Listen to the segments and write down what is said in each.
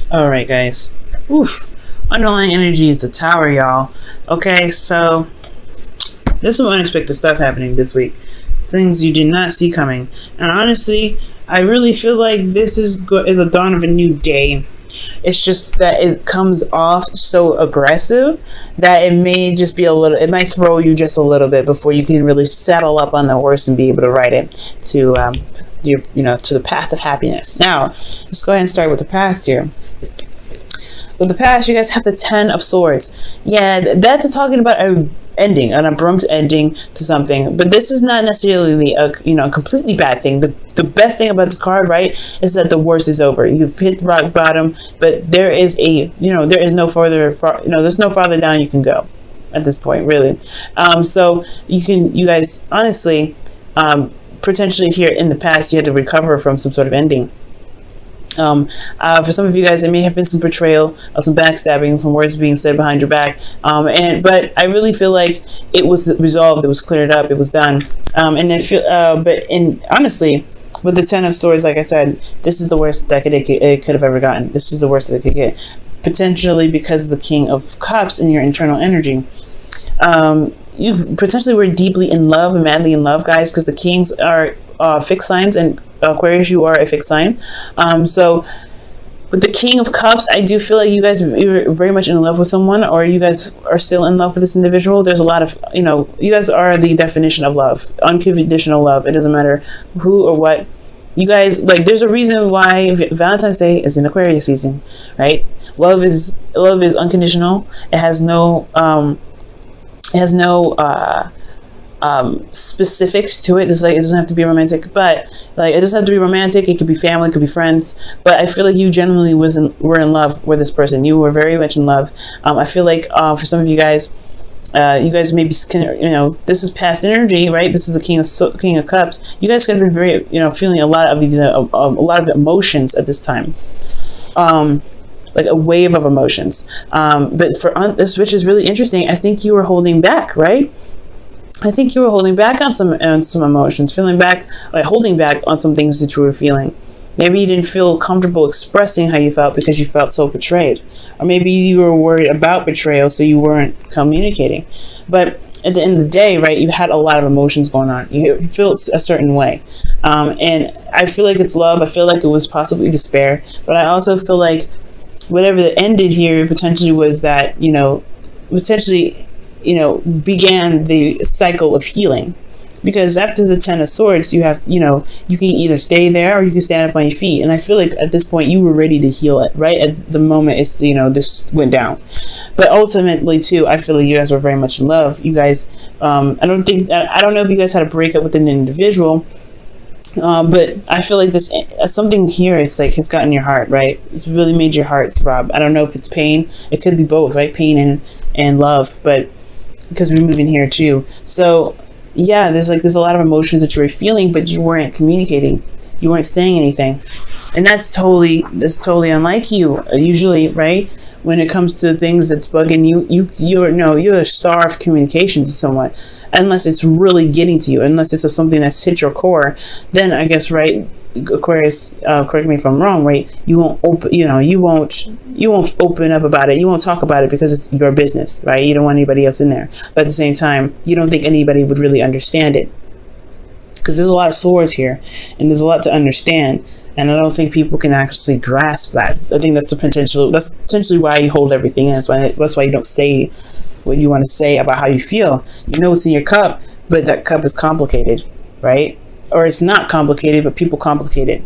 All right, guys. Oof. Underlying energy is the Tower, y'all. Okay, so there's some unexpected stuff happening this week. Things you did not see coming. And honestly, I really feel like this is the dawn of a new day. It's just that it comes off so aggressive that it may just be a little, it might throw you just a little bit before you can really settle up on the horse and be able to ride it to to the path of happiness. Now, let's go ahead and start with the past here. With the past, you guys have the Ten of Swords. Yeah, that's talking about an ending, an abrupt ending to something. But this is not necessarily a completely bad thing. The best thing about this card, right, is that the worst is over. You've hit rock bottom, but there is there's no farther down you can go at this point, really. So you guys honestly, potentially here in the past, you had to recover from some sort of ending. For some of you guys, it may have been some betrayal, some backstabbing, some words being said behind your back. But I really feel like it was resolved, it was cleared up, it was done. Honestly, with the Ten of Swords, like I said, this is the worst that it could have ever gotten. This is the worst that it could get, potentially because of the King of Cups and your internal energy. You potentially were deeply in love and madly in love, guys, because the Kings are fixed signs, and Aquarius, you are a fixed sign. So with the King of Cups, I do feel like you're very much in love with someone, or you guys are still in love with this individual. There's a lot of, you guys are the definition of love, unconditional love. It doesn't matter who or what. You guys, there's a reason why Valentine's Day is in Aquarius season, right? Love is unconditional. It has no specifics to it. It's it doesn't have to be romantic, but it doesn't have to be romantic. It could be family, it could be friends. But I feel like you genuinely were in love with this person. You were very much in love. I feel like for some of you guys, maybe this is past energy, right? This is the King of Cups. You guys could have been very feeling a lot of these a lot of emotions at this time. Like a wave of emotions. But for this, which is really interesting, I think you were holding back, right? I think you were holding back on some emotions, holding back on some things that you were feeling. Maybe you didn't feel comfortable expressing how you felt because you felt so betrayed. Or maybe you were worried about betrayal, so you weren't communicating. But at the end of the day, right, you had a lot of emotions going on. You felt a certain way. And I feel like it's love. I feel like it was possibly despair. But I also feel like whatever that ended here potentially was that, began the cycle of healing. Because after the Ten of Swords, you have, you can either stay there or you can stand up on your feet. And I feel like at this point you were ready to heal it, right? At the moment it's, this went down. But ultimately too, I feel like you guys were very much in love. You guys, I don't know if you guys had a breakup with an individual, but I feel like this something here, it's gotten your heart, right? It's really made your heart throb. I don't know if it's pain. It could be both, right? Pain and love, but because we're moving here too. So yeah, there's a lot of emotions that you were feeling, but you weren't communicating. You weren't saying anything. And that's totally unlike you, usually, right? When it comes to things that's bugging you, you're a star of communication to someone. Unless it's really getting to you, unless it's something that's hit your core, then I guess, right, Aquarius, correct me if I'm wrong, right? You won't open up about it. You won't talk about it because it's your business, right? You don't want anybody else in there. But at the same time, you don't think anybody would really understand it, because there's a lot of swords here, and there's a lot to understand. And I don't think people can actually grasp that. I think that's potentially why you hold everything in. That's why you don't say what you want to say about how you feel. You know it's in your cup, but that cup is complicated, right? Or it's not complicated, but people complicate it.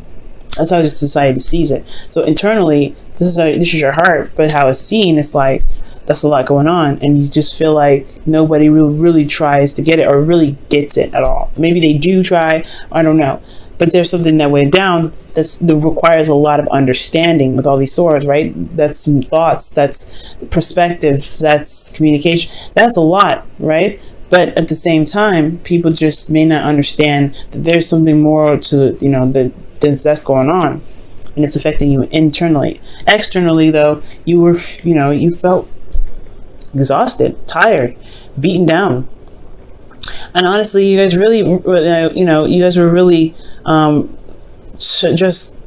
That's how this society sees it. So internally, this is your heart, but how it's seen, it's like that's a lot going on, and you just feel like nobody really tries to get it or really gets it at all. Maybe they do try, I don't know. But there's something that went down that requires a lot of understanding with all these swords, right? That's thoughts, that's perspectives, that's communication. That's a lot, right? But at the same time, people just may not understand that there's something more to, that's going on, and it's affecting you internally. Externally, though, you felt exhausted, tired, beaten down. And honestly, you guys really, you guys were really just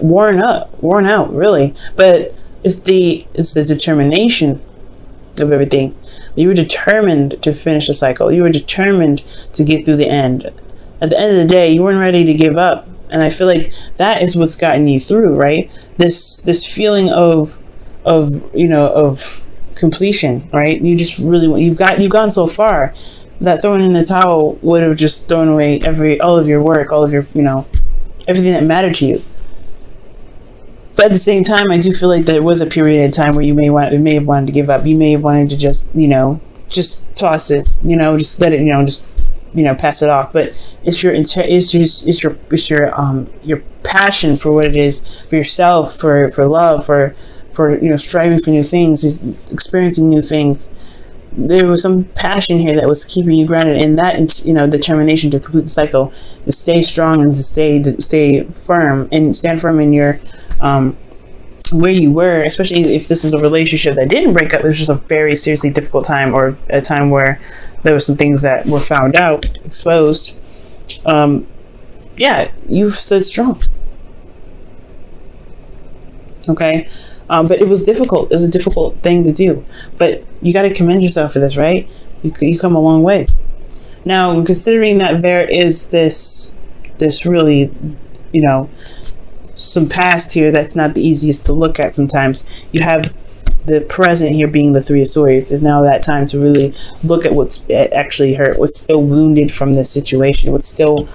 worn out, really. But it's the determination of everything. You were determined to finish the cycle. You were determined to get through the end. At the end of the day, you weren't ready to give up. And I feel like that is what's gotten you through, right? This feeling of completion, right? You just really, you've gone so far that throwing in the towel would have just thrown away all of your work, all of your, everything that mattered to you. But at the same time, I do feel like there was a period of time where you may have wanted to give up. You may have wanted to just toss it, just let it, pass it off. But it's your passion for what it is, for yourself, for love, for striving for new things, experiencing new things. There was some passion here that was keeping you grounded, and that determination to complete the cycle, to stay strong and to stay firm and stand firm in your where you were, especially if this is a relationship that didn't break up. It was just a very seriously difficult time, or a time where there were some things that were found out, exposed. Yeah, you've stood strong. Okay. But it was difficult. It was a difficult thing to do. But you got to commend yourself for this, right? You come a long way. Now, considering that there is this really, some past here that's not the easiest to look at sometimes. You have the present here being the Three of Swords. Is now that time to really look at what's actually hurt, what's still wounded from this situation, what's still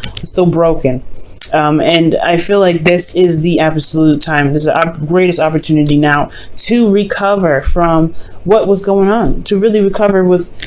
broken. And I feel like this is the absolute time. This is our greatest opportunity now to recover from what was going on, to really recover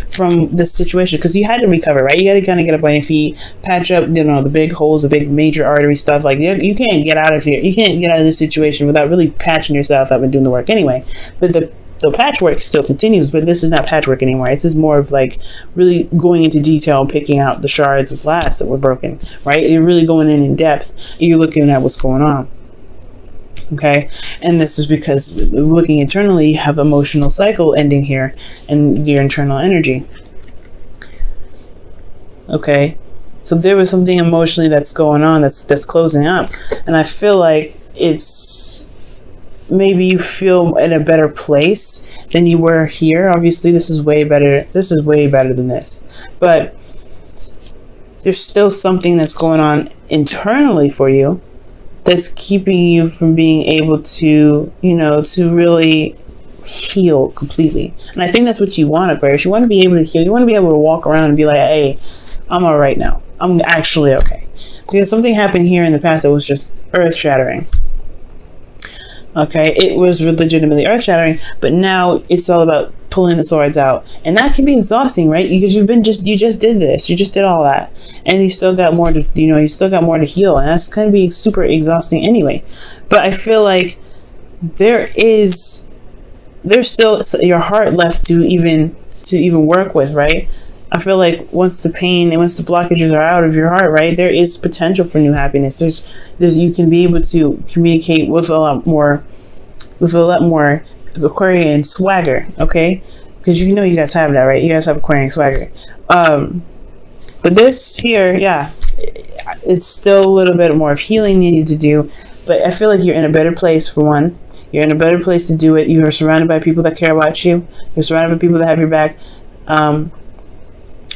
from this situation, because you had to recover, right? You got to kind of get up on your feet, patch up, the big holes, the big major artery stuff. Like you can't get out of here. You can't get out of this situation without really patching yourself up and doing the work anyway. But the patchwork still continues, but this is not patchwork anymore. It's just more of like really going into detail and picking out the shards of glass that were broken, right? You're really going in depth, and you're looking at what's going on. Okay, and this is because looking internally, you have emotional cycle ending here and your internal energy. Okay, so there was something emotionally that's going on that's closing up, and I feel like it's maybe you feel in a better place than you were here. Obviously, this is way better. This is way better than this, but there's still something that's going on internally for you that's keeping you from being able to, to really heal completely. And I think that's what you want, Aquarius. You want to be able to heal. You want to be able to walk around and be like, hey, I'm all right now. I'm actually okay. Because something happened here in the past that was just earth-shattering. Okay, it was legitimately earth-shattering, but now it's all about pulling the swords out, and that can be exhausting, right? Because you just did this, you just did all that, and you still got more to, you still got more to heal, and that's going to be super exhausting anyway. But I feel like there's still your heart left to even work with, right? I feel like once the pain and once the blockages are out of your heart, right, there is potential for new happiness. There's you can be able to communicate with a lot more Aquarian swagger, okay? Because you guys have that, right? You guys have Aquarian swagger. But this here, yeah, it's still a little bit more of healing needed to do. But I feel like you're in a better place for one. You're in a better place to do it. You are surrounded by people that care about you. You're surrounded by people that have your back.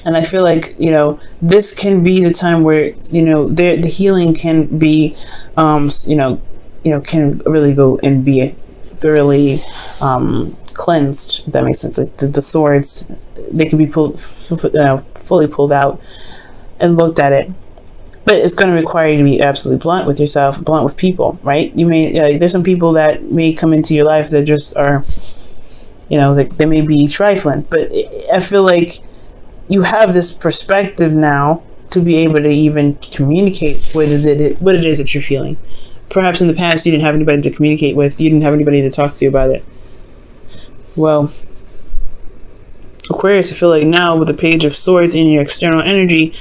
And I feel like, this can be the time where, the healing can be, can really go and be thoroughly cleansed, if that makes sense. Like the swords, they can be fully pulled out and looked at it. But it's going to require you to be absolutely blunt with yourself, blunt with people, right? You may, there's some people that may come into your life that just are, they may be trifling. But I feel like you have this perspective now to be able to even communicate what it is that you're feeling. Perhaps in the past you didn't have anybody to communicate with. You didn't have anybody to talk to about it. Well, Aquarius, I feel like now with the Page of Swords in your external energy,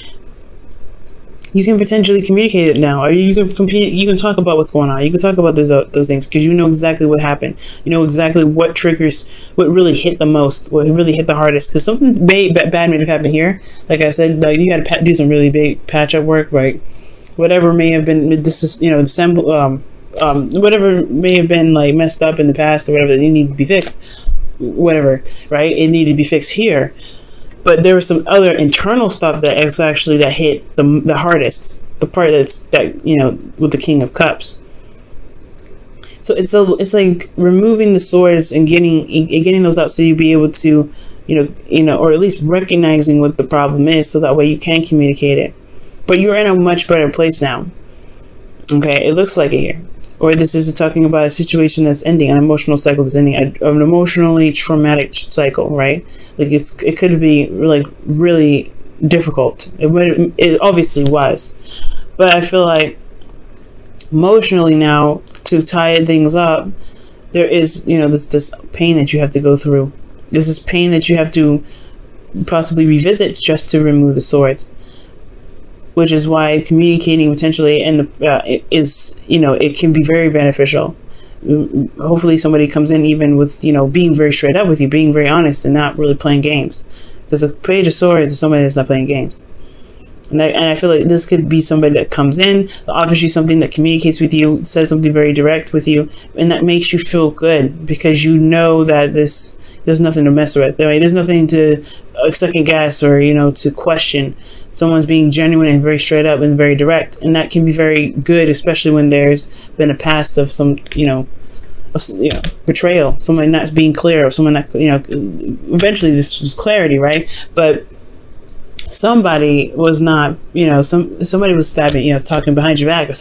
you can potentially communicate it now, or you can talk about what's going on. You can talk about those things because you know exactly what happened. You know exactly what triggers, what really hit the most, what really hit the hardest. Because something bad may have happened here. Like I said, you got to do some really big patch-up work, right? Whatever may have been, this is the symbol. whatever may have been like messed up in the past or whatever that need to be fixed, whatever, right? It needed to be fixed here. But there was some other internal stuff that hit the hardest, the part with the King of Cups. So it's like removing the swords and getting those out, so you be able to, or at least recognizing what the problem is, so that way you can communicate it. But you're in a much better place now. Okay, it looks like it here. Or this is talking about a situation that's ending, an emotional cycle that's ending, an emotionally traumatic cycle, right? Like it could be like really difficult. It obviously was, but I feel like emotionally now, to tie things up, there is this pain that you have to go through. This is pain that you have to possibly revisit just to remove the swords. Which is why communicating potentially it can be very beneficial. Hopefully somebody comes in even with being very straight up with you, being very honest, and not really playing games. Because a Page of Swords is somebody that's not playing games. And I feel like this could be somebody that comes in, offers you something, that communicates with you, says something very direct with you, and that makes you feel good, because you know that there's nothing to mess with. There's nothing to second guess or to question. Someone's being genuine and very straight up and very direct, and that can be very good, especially when there's been a past of some betrayal, someone not being clear, or someone not eventually this was clarity, right? But somebody was not, somebody was stabbing, talking behind your back, or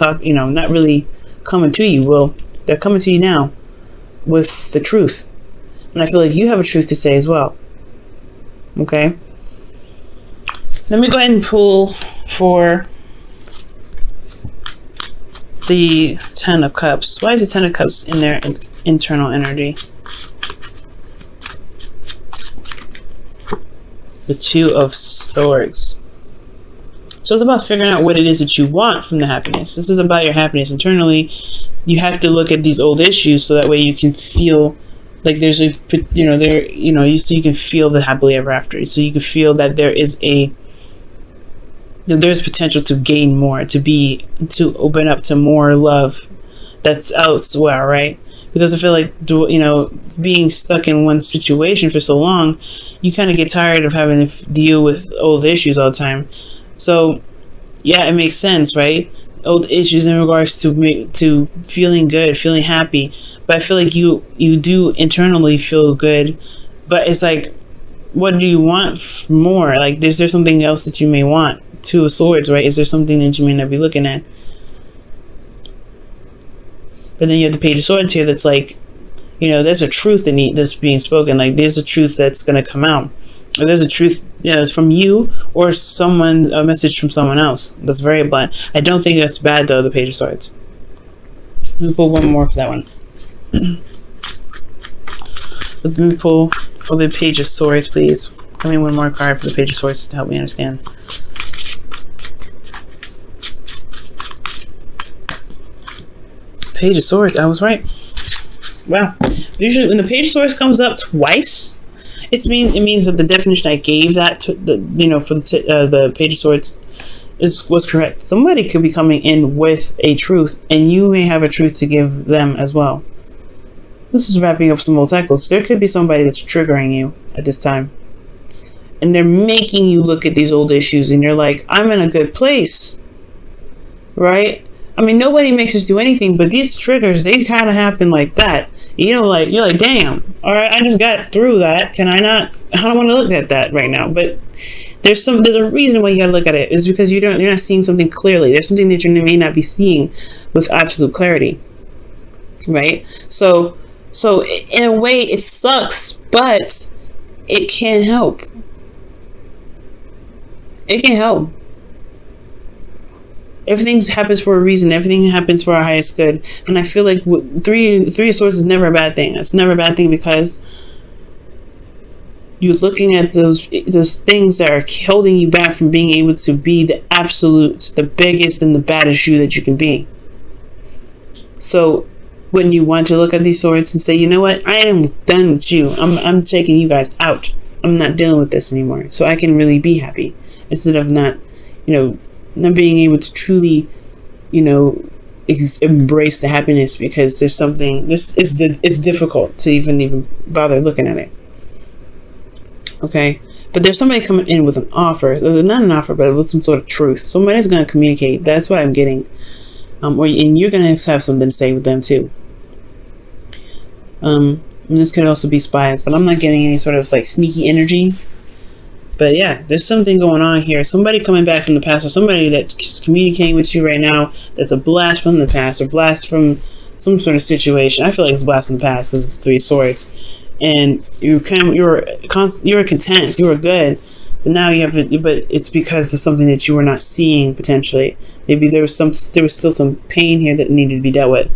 not really coming to you. Well, they're coming to you now with the truth, and I feel like you have a truth to say as well. Okay, let me go ahead and pull for the Ten of Cups. Why is the Ten of Cups in their internal energy? The Two of Swords. So it's about figuring out what it is that you want from the happiness. This is about your happiness internally. You have to look at these old issues, so that way you can feel like there's so you can feel the happily ever after. So you can feel that there's potential to gain more, to open up to more love that's elsewhere, right? Because I feel like, being stuck in one situation for so long, you kind of get tired of having to deal with old issues all the time. So, yeah, it makes sense, right? Old issues in regards to feeling good, feeling happy. But I feel like you do internally feel good. But it's like, what do you want more? Like, is there something else that you may want? Two of Swords, right? Is there something that you may not be looking at? But then you have the Page of Swords here that's like, there's a truth that's being spoken. Like, there's a truth that's going to come out. Or there's a truth, from you or a message from someone else. That's very blunt. I don't think that's bad, though, the Page of Swords. Let me pull one more for that one. Let me pull for the Page of Swords, please. Give me one more card for the Page of Swords to help me understand. Page of Swords, I was right. Wow. Usually when the Page of Swords comes up twice, it means that the definition I gave that to for the Page of Swords was correct. Somebody could be coming in with a truth, and you may have a truth to give them as well. This is wrapping up some old cycles. There could be somebody that's triggering you at this time, and they're making you look at these old issues, and you're like, I'm in a good place, right? I mean, nobody makes us do anything, but these triggers, they kind of happen like that. You're like, damn, all right, I just got through that. Can I not? I don't want to look at that right now. But there's a reason why you got to look at it. It's because you're not seeing something clearly. There's something that you may not be seeing with absolute clarity, right? So in a way, it sucks, but it can help. It can help. Everything happens for a reason. Everything happens for our highest good. And I feel like three of Swords is never a bad thing. It's never a bad thing, because you're looking at those things that are holding you back from being able to be the absolute, the biggest and the baddest you that you can be. So when you want to look at these swords and say, you know what, I am done with you. I'm taking you guys out. I'm not dealing with this anymore. So I can really be happy, instead of not being able to truly, embrace the happiness, because there's something, it's difficult to even bother looking at it. Okay, but there's somebody coming in with an offer, not an offer, but with some sort of truth. Somebody's going to communicate. That's what I'm getting. And you're going to have something to say with them too. And this could also be spies, but I'm not getting any sort of like sneaky energy. But yeah, there's something going on here. Somebody coming back from the past, or somebody that's communicating with you right now that's a blast from the past, or blast from some sort of situation. I feel like it's a blast from the past because it's 3 swords. And you were content, you were good, but now you have it. But it's because of something that you were not seeing potentially. Maybe there was still some pain here that needed to be dealt with.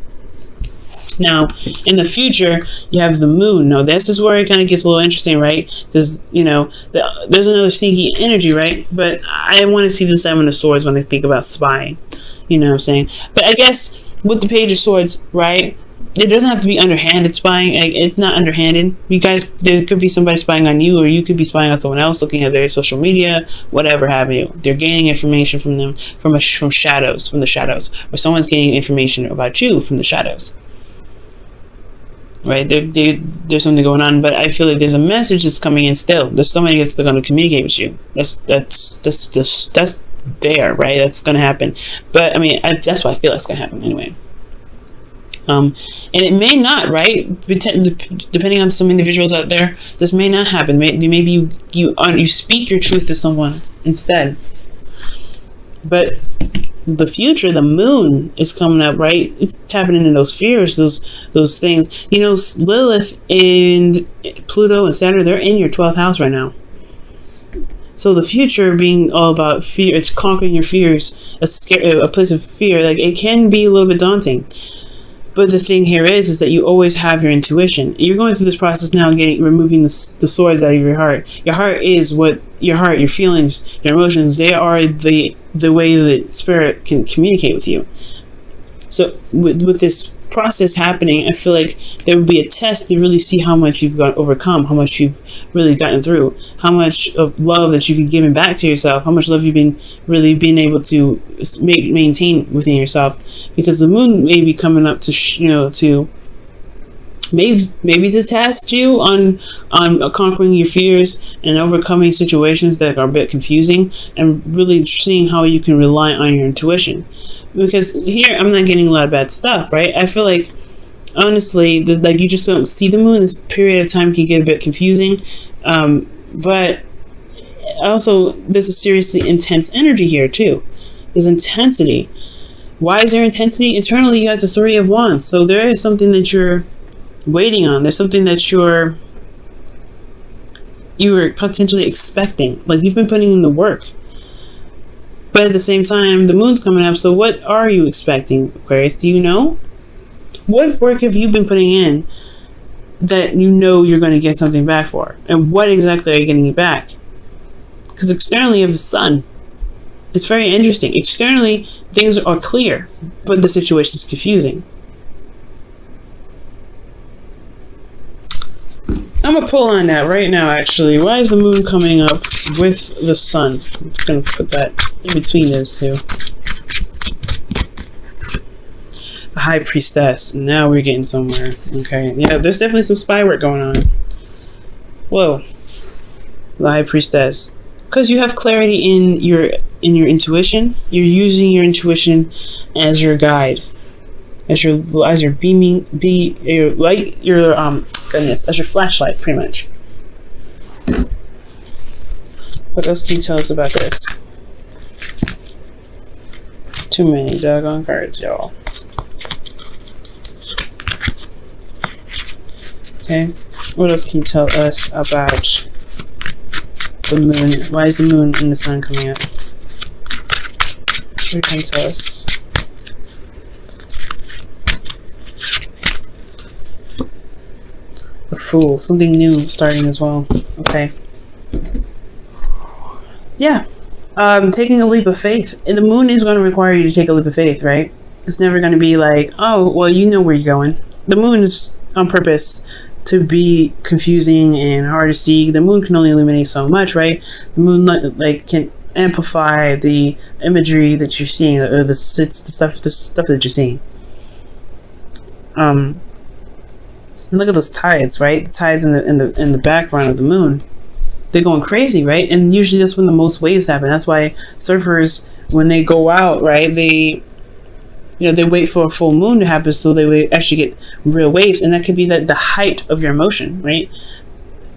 Now, in the future, you have the moon. Now, this is where it kind of gets a little interesting, right? Because there's another sneaky energy, right? But I want to see the 7 of Swords when I think about spying. You know what I'm saying? But I guess with the Page of Swords, right? It doesn't have to be underhanded spying. It's not underhanded. You guys, there could be somebody spying on you, or you could be spying on someone else, looking at their social media, whatever have you. They're gaining information from them from the shadows, or someone's gaining information about you from the shadows. Right? There's something going on, but I feel like there's a message that's coming in still. There's somebody that's going to communicate with you. That's there, right? That's going to happen. But I mean, that's what I feel like it's going to happen anyway. And it may not, right? Depending on some individuals out there, this may not happen. Maybe you speak your truth to someone instead. But the future, the moon is coming up, right? It's tapping into those fears, those things. You know, Lilith and Pluto and Saturn, they're in your 12th house right now. So the future being all about fear, it's conquering your fears, a place of fear. Like, it can be a little bit daunting. But the thing here is that you always have your intuition. You're going through this process now, removing the swords out of your heart. Your heart is what your feelings, your emotions, they are the way that spirit can communicate with you. So with this process happening, I feel like there would be a test to really see how much you've overcome, how much you've really gotten through, how much of love that you've been giving back to yourself, how much love you've been able to maintain within yourself. Because the moon may be coming up to maybe to test you on conquering your fears and overcoming situations that are a bit confusing, and really seeing how you can rely on your intuition. Because here I'm not getting a lot of bad stuff, right? I feel like, honestly, like, you just don't see the moon. This period of time can get a bit confusing, but also there's a seriously intense energy here too. There's intensity. Why is there intensity? Internally, you got the 3 of Wands, so there is something that you're waiting on. There's something that you were potentially expecting. Like, you've been putting in the work. But at the same time, the moon's coming up, so what are you expecting, Aquarius? Do you know? What work have you been putting in that you know you're going to get something back for? And what exactly are you getting back? Because externally you have the sun. It's very interesting. Externally, things are clear, but the situation is confusing. I'm going to pull on that right now, actually. Why is the moon coming up with the sun? I'm just going to put that in between those two. The High Priestess. Now we're getting somewhere. Okay. Yeah, there's definitely some spy work going on. Whoa. The High Priestess. Because you have clarity in your intuition. You're using your intuition as your guide. As your beaming, your light, as your flashlight, pretty much. What else can you tell us about this? Too many doggone cards, y'all. Okay, what else can you tell us about the moon? Why is the moon and the sun coming up? What can you tell us? The Fool, something new starting as well. Okay. Yeah. Taking a leap of faith. And the moon is going to require you to take a leap of faith, right? It's never going to be like, oh, well, you know where you're going. The moon is on purpose to be confusing and hard to see. The moon can only illuminate so much, right? The moon, like, can amplify the imagery that you're seeing, or the stuff that you're seeing. And look at those tides, right? The tides in the background of the moon. They're going crazy, right? And usually that's when the most waves happen. That's why surfers, when they go out, right, they wait for a full moon to happen so they actually get real waves, and that could be the height of your emotion, right?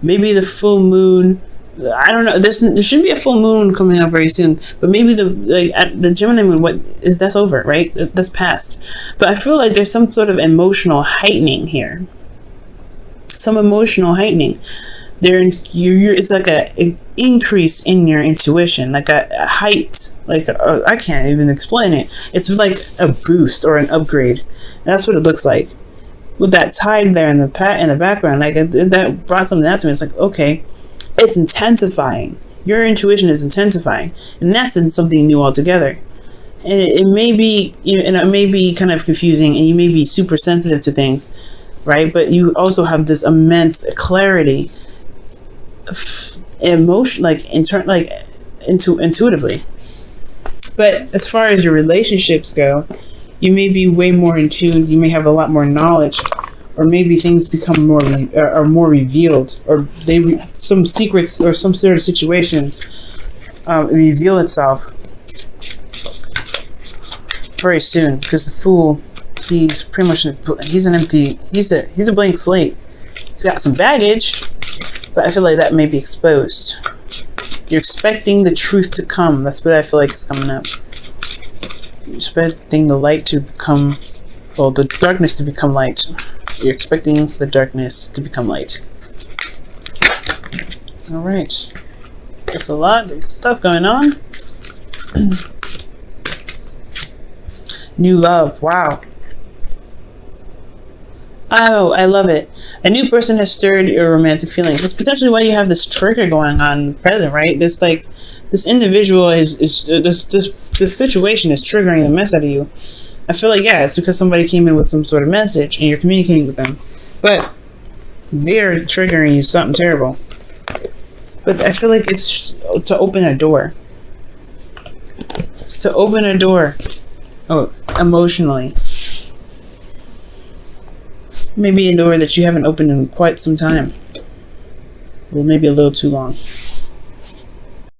Maybe the full moon, I don't know. There should be a full moon coming up very soon, but maybe the Gemini moon, that's over, right? That's past. But I feel like there's some sort of emotional heightening here. Some emotional heightening. It's like an increase in your intuition, like a height, I can't even explain it. It's like a boost or an upgrade. That's what it looks like. With that tide there in the background, that brought something out to me. It's like, okay, it's intensifying. Your intuition is intensifying, and that's in something new altogether. And it may be, and it may be kind of confusing, and you may be super sensitive to things, right? But you also have this immense clarity, emotion, intuitively. But as far as your relationships go, you may be way more in tune. You may have a lot more knowledge, or maybe things become more revealed, or some secrets or some sort of situations reveal itself very soon. Because the Fool, he's pretty much he's a blank slate. He's got some baggage, but I feel like that may be exposed. You're expecting the truth to come. That's what I feel like is coming up. You're expecting the light to become, well, the darkness to become light. You're expecting the darkness to become light. Alright. There's a lot of stuff going on. New love. Wow. Oh, I love it. A new person has stirred your romantic feelings. That's potentially why you have this trigger going on present, right? This individual this situation is triggering the mess out of you. I feel like, yeah, it's because somebody came in with some sort of message and you're communicating with them. But they're triggering you something terrible. But I feel like it's to open a door. It's to open a door. Oh, emotionally. Maybe a door that you haven't opened in quite some time. Well, maybe a little too long.